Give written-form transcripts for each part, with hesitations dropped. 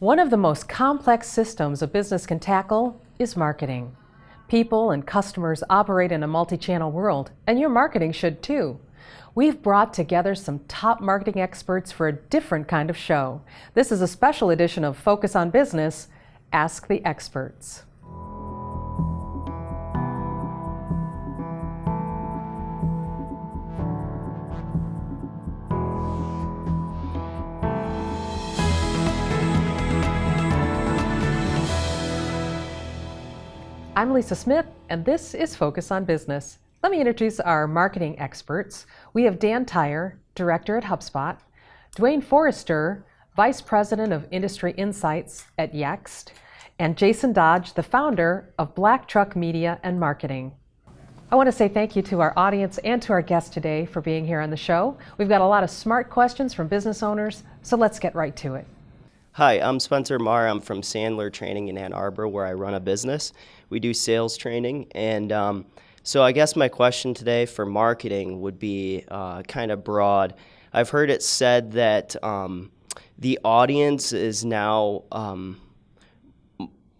One of the most complex systems a business can tackle is marketing. People and customers operate in a multi-channel world, and your marketing should too. We've brought together some top marketing experts for a different kind of show. This is a special edition of Focus on Business, Ask the Experts. I'm Lisa Smith, and this is Focus on Business. Let me introduce our marketing experts. We have Tyre, Director at HubSpot, Duane Forrester, Vice President of Industry Insights at Yext, and Jason Dodge, the founder of BlackTruck Media and Marketing. I want to say thank you to our audience and to our guests today for being here on the show. We've got a lot of smart questions from business owners, so let's get right to it. Hi, I'm Spencer Marr. I'm from Sandler Training in Ann Arbor, where I run a business. We do sales training, and so I guess my question today for marketing would be kind of broad. I've heard it said that the audience is now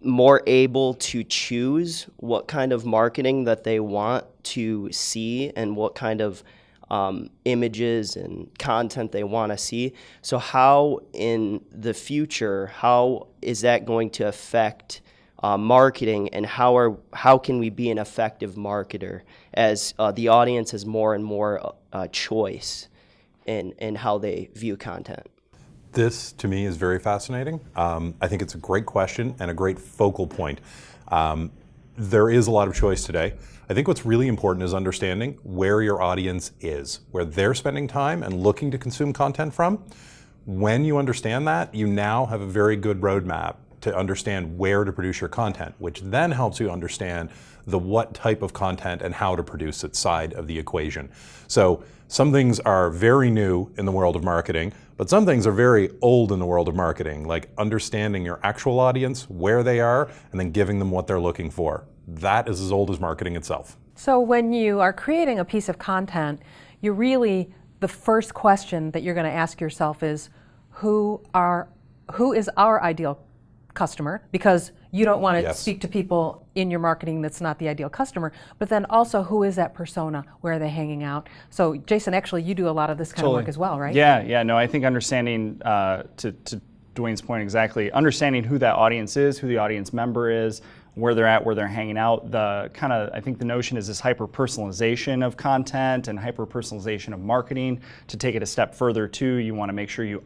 more able to choose what kind of marketing that they want to see and what kind of images and content they want to see. So how in the future, how is that going to affect marketing, and how can we be an effective marketer as the audience has more and more choice in how they view content? This, to me, is very fascinating. I think it's a great question and a great focal point. There is a lot of choice today. I think what's really important is understanding where your audience is, where they're spending time and looking to consume content from. When you understand that, you now have a very good roadmap to understand where to produce your content, which then helps you understand the what type of content and how to produce it side of the equation. So some things are very new in the world of marketing, but some things are very old in the world of marketing, like understanding your actual audience, where they are, and then giving them what they're looking for. That is as old as marketing itself. So when you are creating a piece of content, the first question that you're going to ask yourself is, who is our ideal customer? Because you don't want to speak to people in your marketing that's not the ideal customer, but then also who is that persona? Where are they hanging out? So Jason, actually you do a lot of this kind of work as well, right? No, I think understanding, to Duane's point exactly, understanding who that audience is, who the audience member is, where they're at, where they're hanging out. I think the notion is this hyper-personalization of content and hyper-personalization of marketing. To take it a step further too, you want to make sure you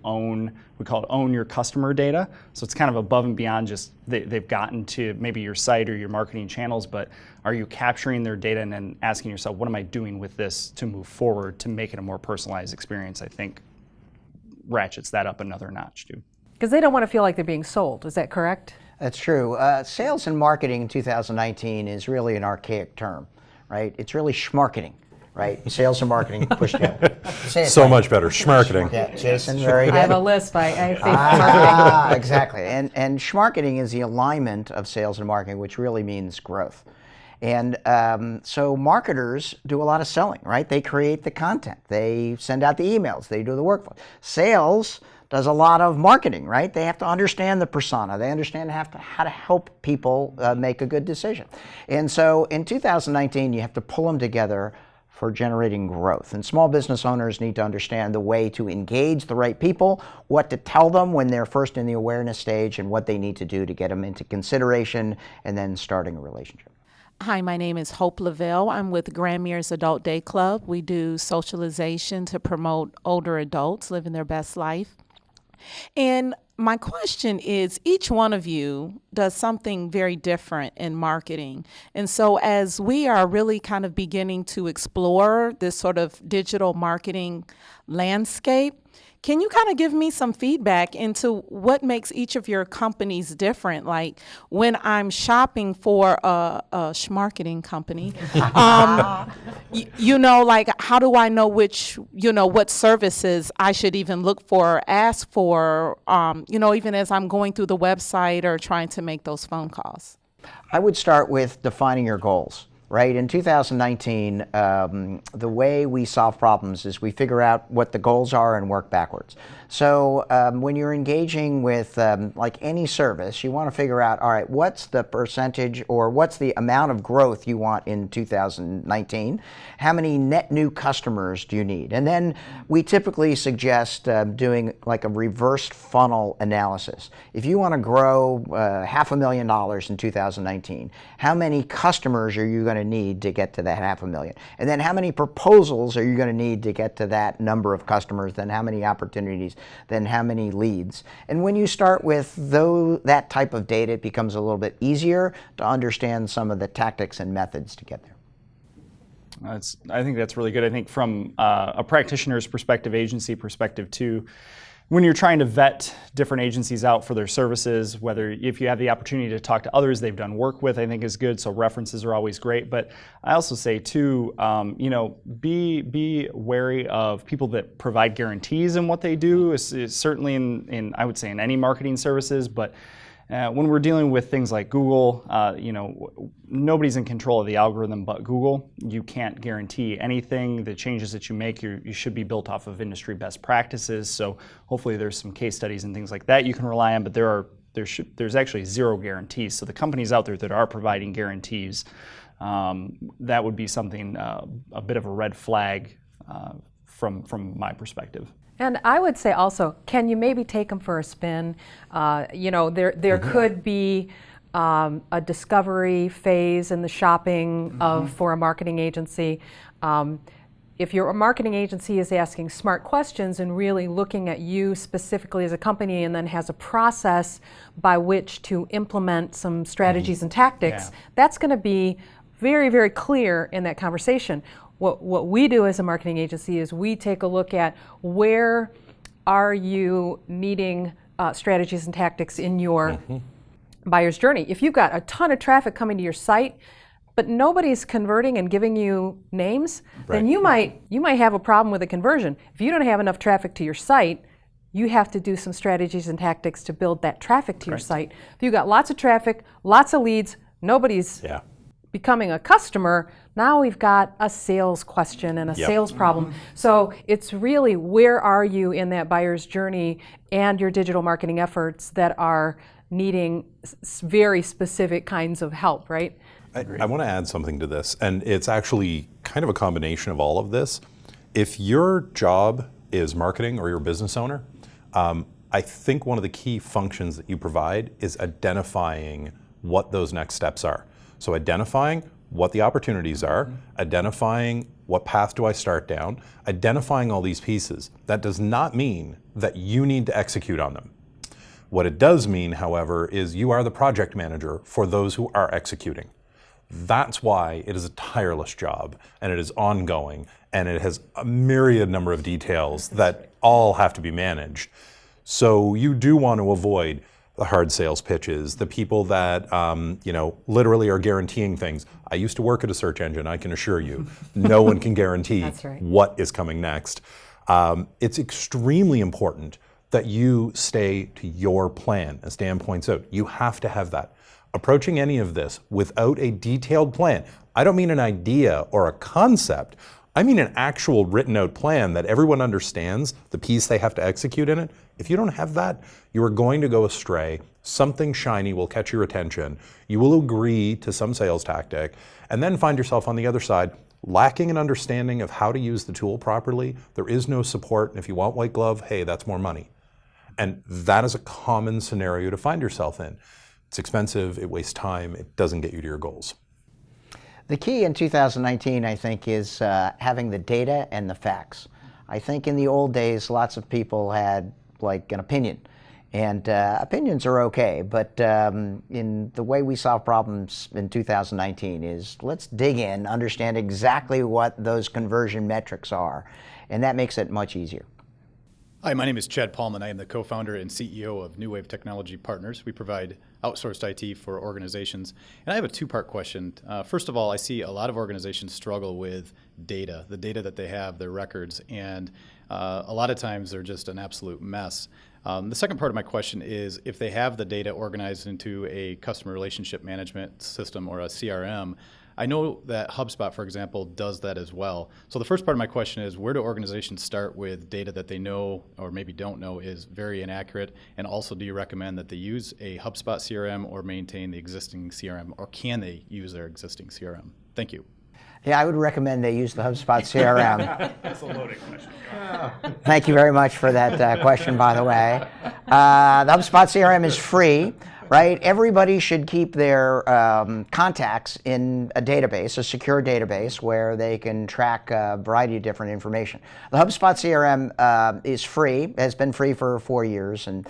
we call it own your customer data. So it's kind of above and beyond just they've gotten to maybe your site or your marketing channels, but are you capturing their data and then asking yourself, what am I doing with this to move forward to make it a more personalized experience? I think ratchets that up another notch too. Because they don't want to feel like they're being sold, is that correct? That's true. Sales and marketing in 2019 is really an archaic term, right? It's really schmarketing, right? Sales and marketing pushed together. So much better, schmarketing. Yeah, Jason, very good. I have a list by I think marketing. Exactly. And schmarketing is the alignment of sales and marketing, which really means growth. And so marketers do a lot of selling, right? They create the content. They send out the emails. They do the workflow. Sales does a lot of marketing, right? They have to understand the persona. They understand how to help people make a good decision. And so in 2019, you have to pull them together for generating growth. And small business owners need to understand the way to engage the right people, what to tell them when they're first in the awareness stage, and what they need to do to get them into consideration and then starting a relationship. Hi, my name is Hope Lavelle. I'm with Grandmere's Adult Day Club. We do socialization to promote older adults living their best life. And my question is, each one of you does something very different in marketing. And so as we are really kind of beginning to explore this sort of digital marketing landscape, can you kind of give me some feedback into what makes each of your companies different? Like when I'm shopping for a schmarketing company, like how do I know what services I should even look for or ask for, even as I'm going through the website or trying to make those phone calls? I would start with defining your goals. Right? In 2019, the way we solve problems is we figure out what the goals are and work backwards. So when you're engaging with like any service, you want to figure out, all right, what's the percentage or what's the amount of growth you want in 2019? How many net new customers do you need? And then we typically suggest doing like a reversed funnel analysis. If you want to grow $500,000 in 2019, how many customers are you going to need to get to that $500,000? And then how many proposals are you going to need to get to that number of customers? Then how many opportunities? Then how many leads? And when you start with that type of data, it becomes a little bit easier to understand some of the tactics and methods to get there. I think that's really good. I think from a practitioner's perspective, agency perspective too, when you're trying to vet different agencies out for their services, whether if you have the opportunity to talk to others they've done work with, I think is good. So references are always great. But I also say too, be wary of people that provide guarantees in what they do. Is certainly in I would say in any marketing services, but when we're dealing with things like Google, nobody's in control of the algorithm but Google. You can't guarantee anything. The changes that you make, you should be built off of industry best practices. So hopefully there's some case studies and things like that you can rely on, but there's actually zero guarantees. So the companies out there that are providing guarantees, that would be something, a bit of a red flag from my perspective. And I would say also, can you maybe take them for a spin? There could be a discovery phase in the shopping for a marketing agency. If your marketing agency is asking smart questions and really looking at you specifically as a company and then has a process by which to implement some strategies and tactics, that's going to be very, very clear in that conversation. What we do as a marketing agency is we take a look at where are you needing strategies and tactics in your buyer's journey. If you've got a ton of traffic coming to your site, but nobody's converting and giving you names, then you might have a problem with a conversion. If you don't have enough traffic to your site, you have to do some strategies and tactics to build that traffic to your site. If you've got lots of traffic, lots of leads, nobody's becoming a customer, now we've got a sales question and a sales problem. So it's really where are you in that buyer's journey and your digital marketing efforts that are needing very specific kinds of help, right? I want to add something to this, and it's actually kind of a combination of all of this. If your job is marketing or you're a business owner, I think one of the key functions that you provide is identifying what those next steps are. So identifying what the opportunities are, identifying what path do I start down, identifying all these pieces. That does not mean that you need to execute on them. What it does mean, however, is you are the project manager for those who are executing. That's why it is a tireless job, and it is ongoing, and it has a myriad number of details that all have to be managed. So you do want to avoid the hard sales pitches, the people that literally are guaranteeing things. I used to work at a search engine, I can assure you. No one can guarantee what is coming next. It's extremely important that you stay to your plan, as Dan points out. You have to have that. Approaching any of this without a detailed plan, I don't mean an idea or a concept, I mean an actual written out plan that everyone understands the piece they have to execute in it. If you don't have that, you are going to go astray. Something shiny will catch your attention. You will agree to some sales tactic and then find yourself on the other side lacking an understanding of how to use the tool properly. There is no support, and if you want white glove, hey, that's more money. And that is a common scenario to find yourself in. It's expensive, it wastes time, it doesn't get you to your goals. The key in 2019, I think, is having the data and the facts. I think in the old days, lots of people had like an opinion, and opinions are okay, but in the way we solve problems in 2019 is let's dig in, understand exactly what those conversion metrics are, and that makes it much easier. Hi, my name is Chad Paulman. I am the co-founder and CEO of New Wave Technology Partners. We provide outsourced IT for organizations. And I have a two-part question. First of all, I see a lot of organizations struggle with data, the data that they have, their records, and a lot of times they're just an absolute mess. The second part of my question is if they have the data organized into a customer relationship management system or a CRM, I know that HubSpot, for example, does that as well. So the first part of my question is, where do organizations start with data that they know or maybe don't know is very inaccurate? And also, do you recommend that they use a HubSpot CRM or maintain the existing CRM, or can they use their existing CRM? Thank you. Yeah, I would recommend they use the HubSpot CRM. That's a loaded question. Thank you very much for that question, by the way. The HubSpot CRM is free, right? Everybody should keep their contacts in a database, a secure database, where they can track a variety of different information. The HubSpot CRM is free, has been free for 4 years, and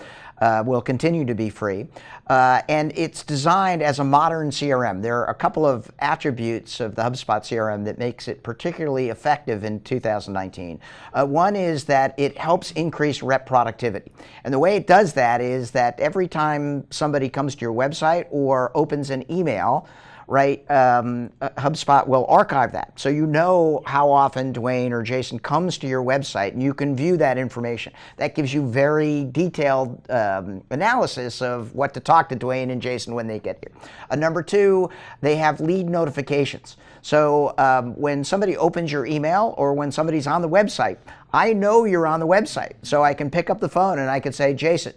will continue to be free. And it's designed as a modern CRM. There are a couple of attributes of the HubSpot CRM that makes it particularly effective in 2019. One is that it helps increase rep productivity. And the way it does that is that every time somebody comes to your website or opens an email, right, HubSpot will archive that. So you know how often Duane or Jason comes to your website, and you can view that information. That gives you very detailed analysis of what to talk to Duane and Jason when they get here. Number two, they have lead notifications. So when somebody opens your email or when somebody's on the website, I know you're on the website. So I can pick up the phone and I can say, Jason,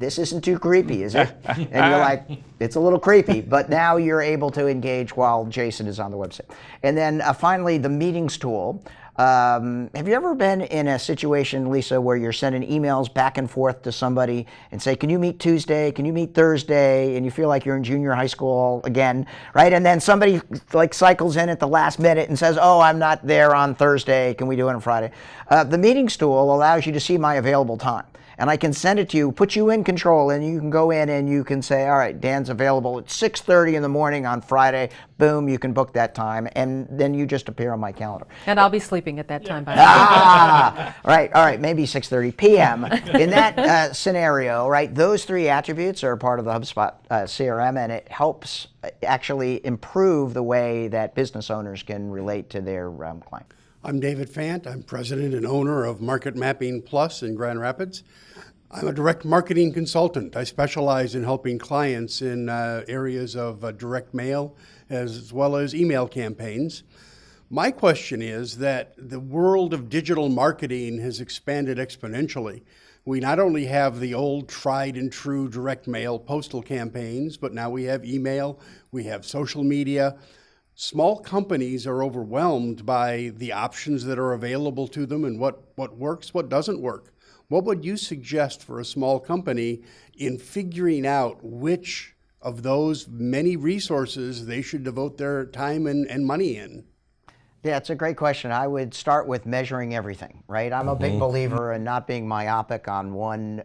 this isn't too creepy, is it? And you're like, it's a little creepy, but now you're able to engage while Jason is on the website. And then finally, the meetings tool. Have you ever been in a situation, Lisa, where you're sending emails back and forth to somebody and say, can you meet Tuesday? Can you meet Thursday? And you feel like you're in junior high school again, right? And then somebody like cycles in at the last minute and says, oh, I'm not there on Thursday. Can we do it on Friday? The meetings tool allows you to see my available time. And I can send it to you, put you in control, and you can go in and you can say, all right, Dan's available at 6:30 in the morning on Friday. Boom, you can book that time, and then you just appear on my calendar. And I'll be sleeping at that time, by the way. All right, maybe 6:30 p.m. In that scenario, right, those three attributes are part of the HubSpot CRM, and it helps actually improve the way that business owners can relate to their client. I'm David Fant. I'm president and owner of Market Mapping Plus in Grand Rapids. I'm a direct marketing consultant. I specialize in helping clients in areas of direct mail as well as email campaigns. My question is that the world of digital marketing has expanded exponentially. We not only have the old tried and true direct mail postal campaigns, but now we have email, we have social media. Small companies are overwhelmed by the options that are available to them and what works, what doesn't work. What would you suggest for a small company in figuring out which of those many resources they should devote their time and money in? Yeah, it's a great question. I would start with measuring everything, right? I'm a big believer in not being myopic on one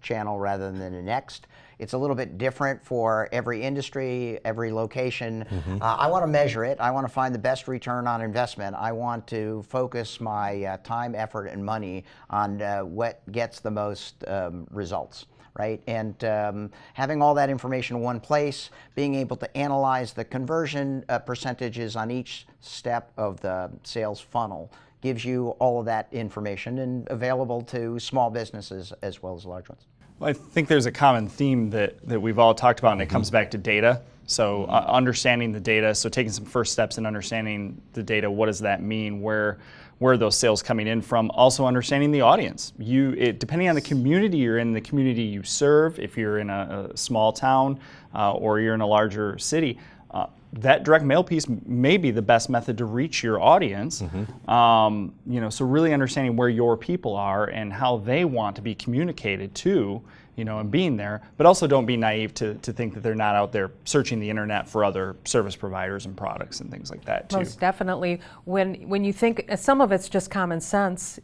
channel rather than the next. It's a little bit different for every industry, every location. I want to measure it. I want to find the best return on investment. I want to focus my time, effort, and money on what gets the most results, right? And having all that information in one place, being able to analyze the conversion percentages on each step of the sales funnel gives you all of that information and available to small businesses as well as large ones. Well, I think there's a common theme that we've all talked about, and it comes back to data. So understanding the data, so taking some first steps in understanding the data, what does that mean? Where are those sales coming in from? Also understanding the audience. Depending on the community you're in, the community you serve, if you're in a small town or you're in a larger city, that direct mail piece may be the best method to reach your audience. So really understanding where your people are and how they want to be communicated to, and being there. But also don't be naive to think that they're not out there searching the internet for other service providers and products and things like that too. Most definitely. When you think, some of it's just common sense.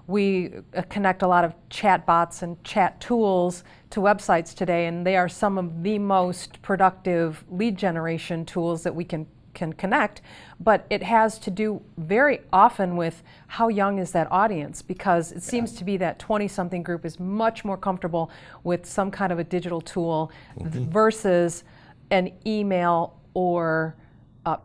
We connect a lot of chat bots and chat tools to websites today, and they are some of the most productive lead generation tools that we can connect. But it has to do very often with how young is that audience, because it seems to be that 20-something group is much more comfortable with some kind of a digital tool versus an email or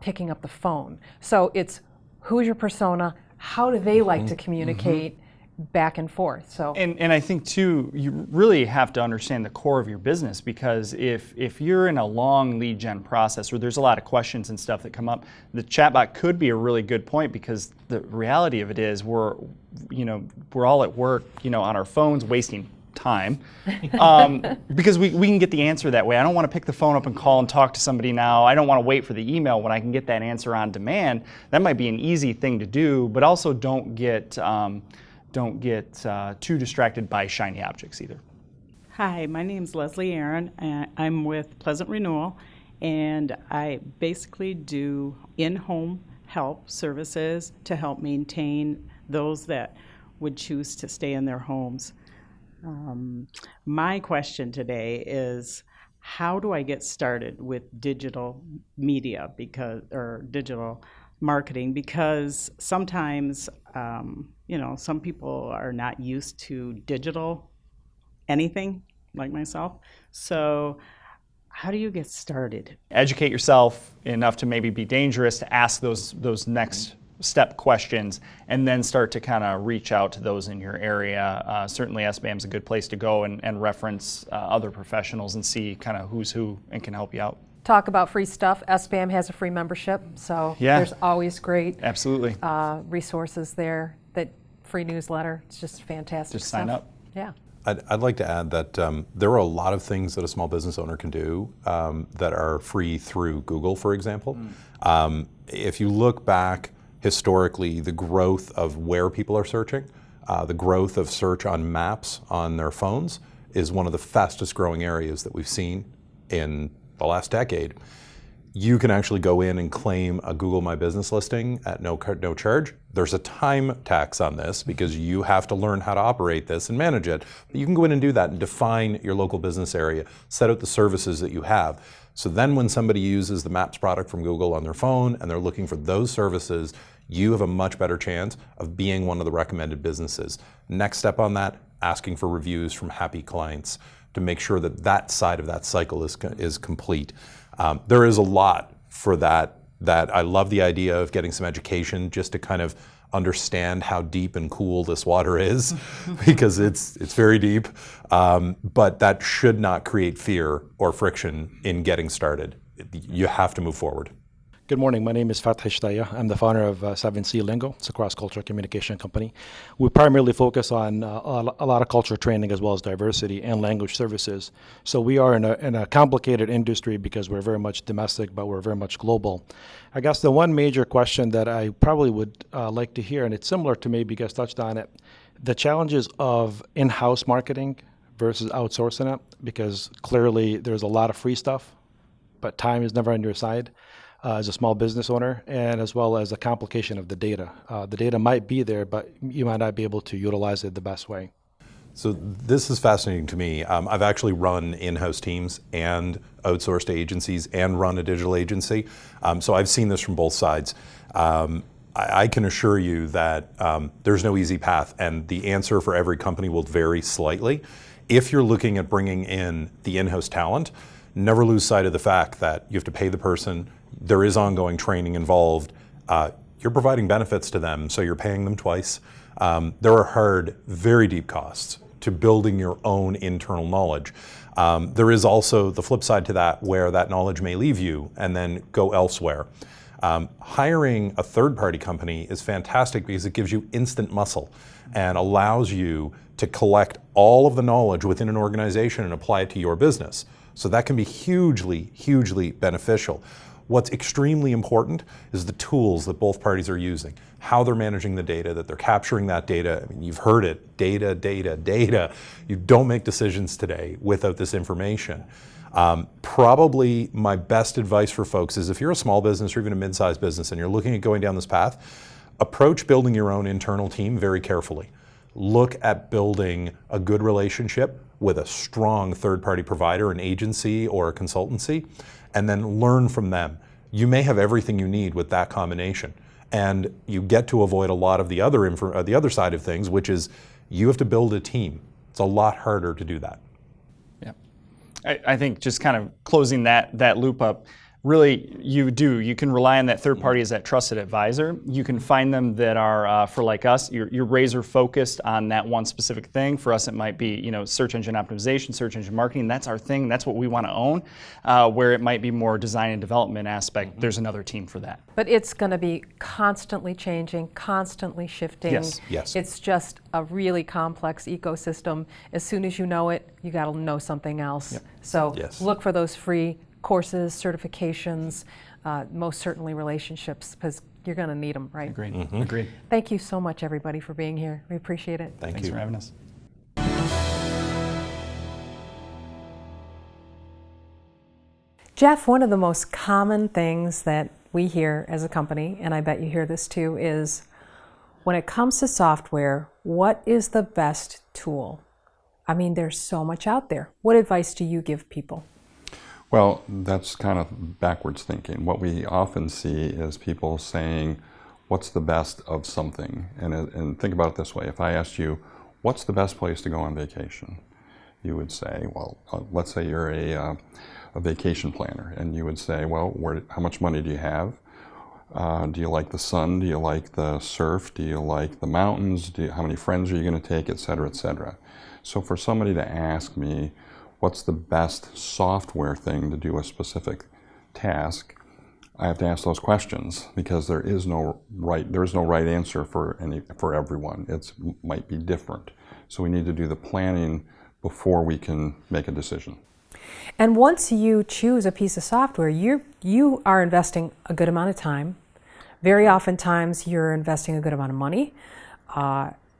picking up the phone. So it's who's your persona, how do they like to communicate, back and forth. So And I think too, you really have to understand the core of your business, because if you're in a long lead gen process where there's a lot of questions and stuff that come up, the chatbot could be a really good point, because the reality of it is we're all at work, on our phones wasting time, because we can get the answer that way. I don't want to pick the phone up and call and talk to somebody now. I don't want to wait for the email when I can get that answer on demand. That might be an easy thing to do, but also don't get too distracted by shiny objects either. Hi, my name's Leslie Aaron. I'm with Pleasant Renewal, and I basically do in-home help services to help maintain those that would choose to stay in their homes. My question today is, how do I get started with digital media or digital marketing? Because sometimes, some people are not used to digital anything, like myself. So how do you get started? Educate yourself enough to maybe be dangerous to ask those next step questions, and then start to kind of reach out to those in your area. Certainly SBAM is a good place to go and reference other professionals and see kind of who's who and can help you out. talk about free stuff. SBAM has a free membership, so Yeah. there's always great Absolutely. resources there. That free newsletter, it's just fantastic Just sign stuff. up. Yeah. I'd like to add that there are a lot of things that a small business owner can do that are free through Google, for example. If you look back historically, the growth of where people are searching, the growth of search on maps on their phones is one of the fastest growing areas that we've seen in the last decade. You can actually go in and claim a Google My Business listing at no charge. There's a time tax on this because you have to learn how to operate this and manage it. But you can go in and do that and define your local business area, set out the services that you have. So then when somebody uses the Maps product from Google on their phone and they're looking for those services, you have a much better chance of being one of the recommended businesses. Next step on that, asking for reviews from happy clients to make sure that that side of that cycle is complete. There is a lot for that I love the idea of getting some education just to kind of understand how deep and cool this water is because it's very deep, but that should not create fear or friction in getting started. You have to move forward. Good morning. My name is Fatih Tyre. I'm the founder of 7C Lingo. It's a cross-cultural communication company. We primarily focus on a lot of culture training as well as diversity and language services. So we are in a complicated industry because we're very much domestic, but we're very much global. I guess the one major question that I probably would like to hear, and it's similar to maybe you guys touched on it, the challenges of in-house marketing versus outsourcing it, because clearly there's a lot of free stuff, but time is never on your side. As a small business owner, and as well as a complication of the data. The data might be there, but you might not be able to utilize it the best way. So this is fascinating to me. I've actually run in-house teams and outsourced agencies and run a digital agency. So I've seen this from both sides. I can assure you that there's no easy path, and the answer for every company will vary slightly. If you're looking at bringing in the in-house talent, never lose sight of the fact that you have to pay the person. There is ongoing training involved. You're providing benefits to them, so you're paying them twice. There are hard, very deep costs to building your own internal knowledge. There is also the flip side to that, where that knowledge may leave you and then go elsewhere. Hiring a third-party company is fantastic because it gives you instant muscle and allows you to collect all of the knowledge within an organization and apply it to your business. So that can be hugely, hugely beneficial. What's extremely important is the tools that both parties are using, how they're managing the data, that they're capturing that data. I mean, you've heard it, data, data, data. You don't make decisions today without this information. Probably my best advice for folks is if you're a small business or even a mid-sized business and you're looking at going down this path, approach building your own internal team very carefully. Look at building a good relationship with a strong third-party provider, an agency or a consultancy, and then learn from them. You may have everything you need with that combination, and you get to avoid a lot of the other side of things, which is you have to build a team. It's a lot harder to do that. Yeah, I think just kind of closing that loop up, really, you can rely on that third party as that trusted advisor. You can find them that are, for like us, you're razor focused on that one specific thing. For us, it might be, search engine optimization, search engine marketing. That's our thing. That's what we want to own. Where it might be more design and development aspect, there's another team for that. But it's going to be constantly changing, constantly shifting. Yes. Yes. It's just a really complex ecosystem. As soon as you know it, you got to know something else. Yep. So Yes. look for those free courses, certifications, most certainly relationships, because you're going to need them, right? Agreed. Agreed. Thank you so much, everybody, for being here. We appreciate it. Thank Thanks you. for having us. Jeff, one of the most common things that we hear as a company, and I bet you hear this too, is when it comes to software, what is the best tool? I mean, there's so much out there. What advice do you give people? Well, that's kind of backwards thinking. What we often see is people saying, what's the best of something? And think about it this way. If I asked you, what's the best place to go on vacation? You would say, well, let's say you're a vacation planner, and you would say, well, how much money do you have? Do you like the sun? Do you like the surf? Do you like the mountains? How many friends are you going to take, et cetera, et cetera? So for somebody to ask me, what's the best software thing to do a specific task, I have to ask those questions, because there is no right answer for everyone. It might be different. So we need to do the planning before we can make a decision. And once you choose a piece of software, you are investing a good amount of time. Very oftentimes you're investing a good amount of money.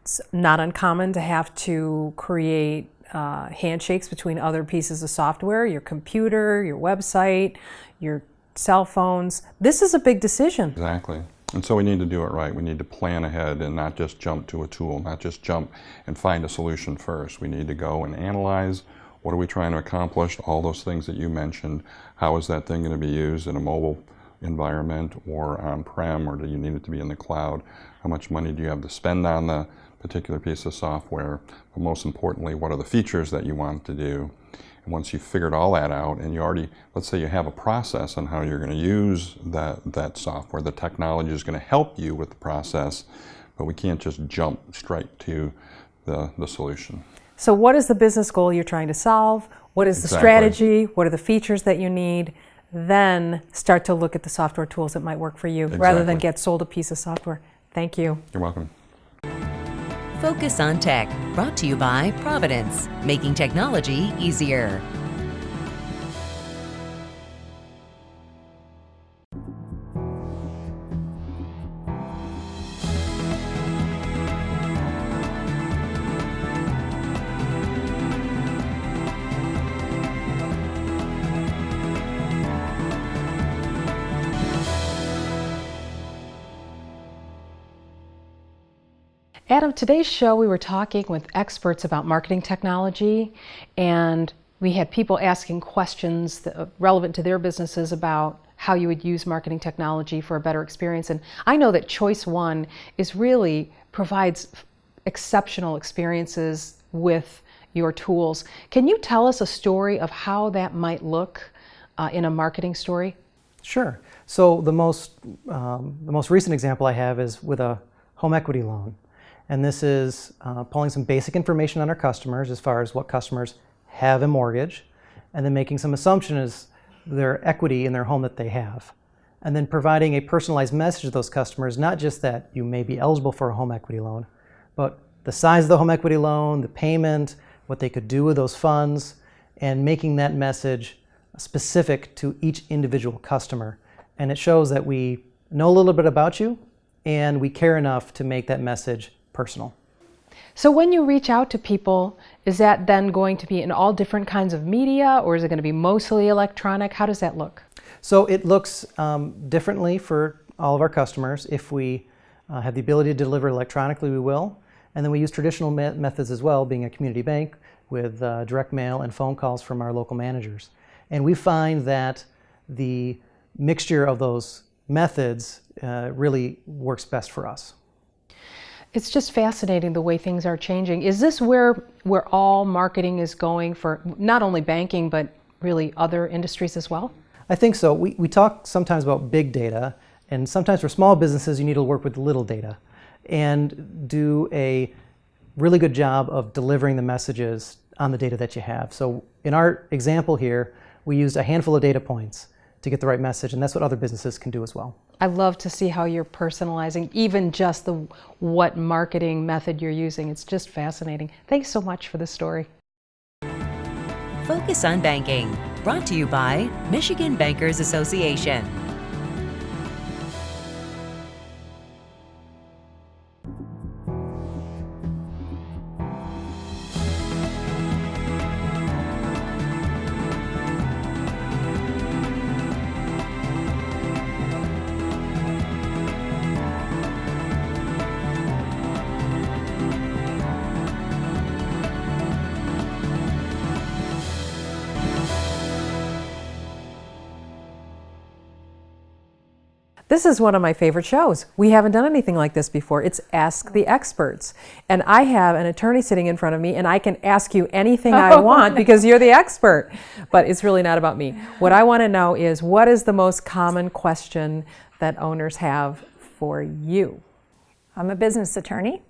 It's not uncommon to have to create handshakes between other pieces of software, your computer, your website, your cell phones. This is a big decision. Exactly. And so we need to do it right. We need to plan ahead and not just jump to a tool, not just jump and find a solution first. We need to go and analyze, what are we trying to accomplish, all those things that you mentioned. How is that thing going to be used in a mobile environment or on-prem, or do you need it to be in the cloud? How much money do you have to spend on the particular piece of software? But most importantly, what are the features that you want to do? And once you've figured all that out, and you already, let's say you have a process on how you're going to use that software, the technology is going to help you with the process, but we can't just jump straight to the solution. So what is the business goal you're trying to solve? What is the strategy? What are the features that you need? Then start to look at the software tools that might work for you, rather than get sold a piece of software. Thank you. You're welcome. Focus on Tech, brought to you by Providence, making technology easier. Adam, today's show we were talking with experts about marketing technology, and we had people asking questions relevant to their businesses about how you would use marketing technology for a better experience. And I know that Choice One provides exceptional experiences with your tools. Can you tell us a story of how that might look in a marketing story? Sure. So the most recent example I have is with a home equity loan. And this is pulling some basic information on our customers as far as what customers have a mortgage, and then making some assumption as their equity in their home that they have. And then providing a personalized message to those customers, not just that you may be eligible for a home equity loan, but the size of the home equity loan, the payment, what they could do with those funds, and making that message specific to each individual customer. And it shows that we know a little bit about you, and we care enough to make that message personal. So when you reach out to people, is that then going to be in all different kinds of media, or is it going to be mostly electronic? How does that look? So it looks differently for all of our customers. If we have the ability to deliver electronically, we will. And then we use traditional methods as well, being a community bank, with direct mail and phone calls from our local managers. And we find that the mixture of those methods really works best for us. It's just fascinating the way things are changing. Is this where all marketing is going for not only banking, but really other industries as well? I think so. We talk sometimes about big data, and sometimes for small businesses you need to work with little data and do a really good job of delivering the messages on the data that you have. So in our example here, we used a handful of data points to get the right message, and that's what other businesses can do as well. I love to see how you're personalizing even just what marketing method you're using. It's just fascinating. Thanks so much for this story. Focus on Banking, brought to you by Michigan Bankers Association. This is one of my favorite shows. We haven't done anything like this before. It's Ask the Experts. And I have an attorney sitting in front of me, and I can ask you anything I want because you're the expert. But it's really not about me. What I want to know is, what is the most common question that owners have for you? I'm a business attorney.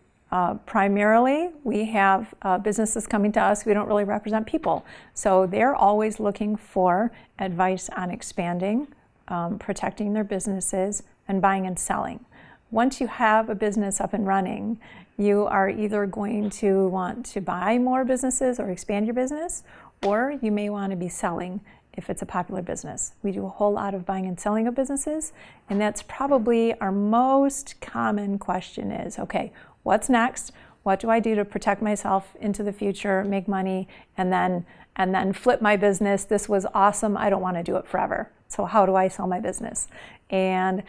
Primarily, we have businesses coming to us. We don't really represent people. So they're always looking for advice on expanding, protecting their businesses, and buying and selling. Once you have a business up and running, you are either going to want to buy more businesses or expand your business, or you may want to be selling if it's a popular business. We do a whole lot of buying and selling of businesses, and that's probably our most common question is, okay, what's next? What do I do to protect myself into the future, make money, and then flip my business? This was awesome, I don't want to do it forever. So how do I sell my business? And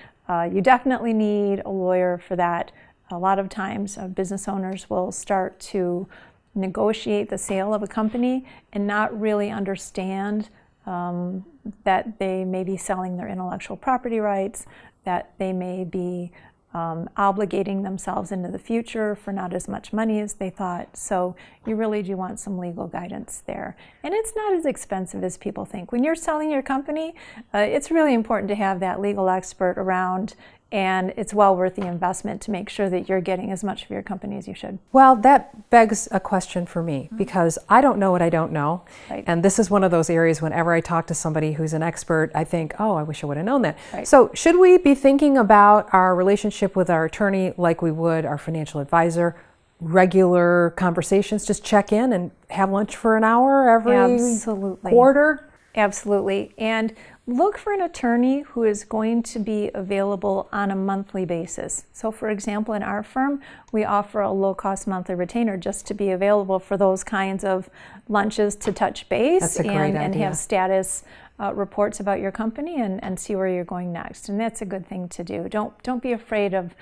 you definitely need a lawyer for that. A lot of times business owners will start to negotiate the sale of a company and not really understand that they may be selling their intellectual property rights, that they may be obligating themselves into the future for not as much money as they thought. So you really do want some legal guidance there. And it's not as expensive as people think. When you're selling your company, it's really important to have that legal expert around, and it's well worth the investment to make sure that you're getting as much of your company as you should. Well, that begs a question for me, because I don't know what I don't know. Right. And this is one of those areas whenever I talk to somebody who's an expert, I think, oh, I wish I would have known that. Right. So should we be thinking about our relationship with our attorney like we would our financial advisor? Regular conversations, just check in and have lunch for an hour every Absolutely. quarter? Absolutely. And look for an attorney who is going to be available on a monthly basis. So for example, in our firm, we offer a low-cost monthly retainer just to be available for those kinds of lunches to touch base. That's a great and idea. have status reports about your company and see where you're going next. And that's a good thing to do. Don't be afraid of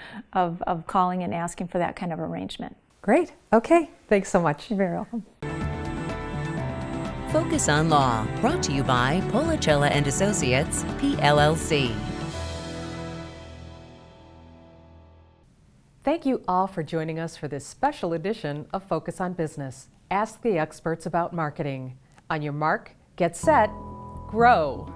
calling and asking for that kind of arrangement. Great. Okay. Thanks so much. You're very welcome. Focus on Law, brought to you by Policella and Associates, PLLC. Thank you all for joining us for this special edition of Focus on Business. Ask the Experts about marketing. On your mark, get set, grow.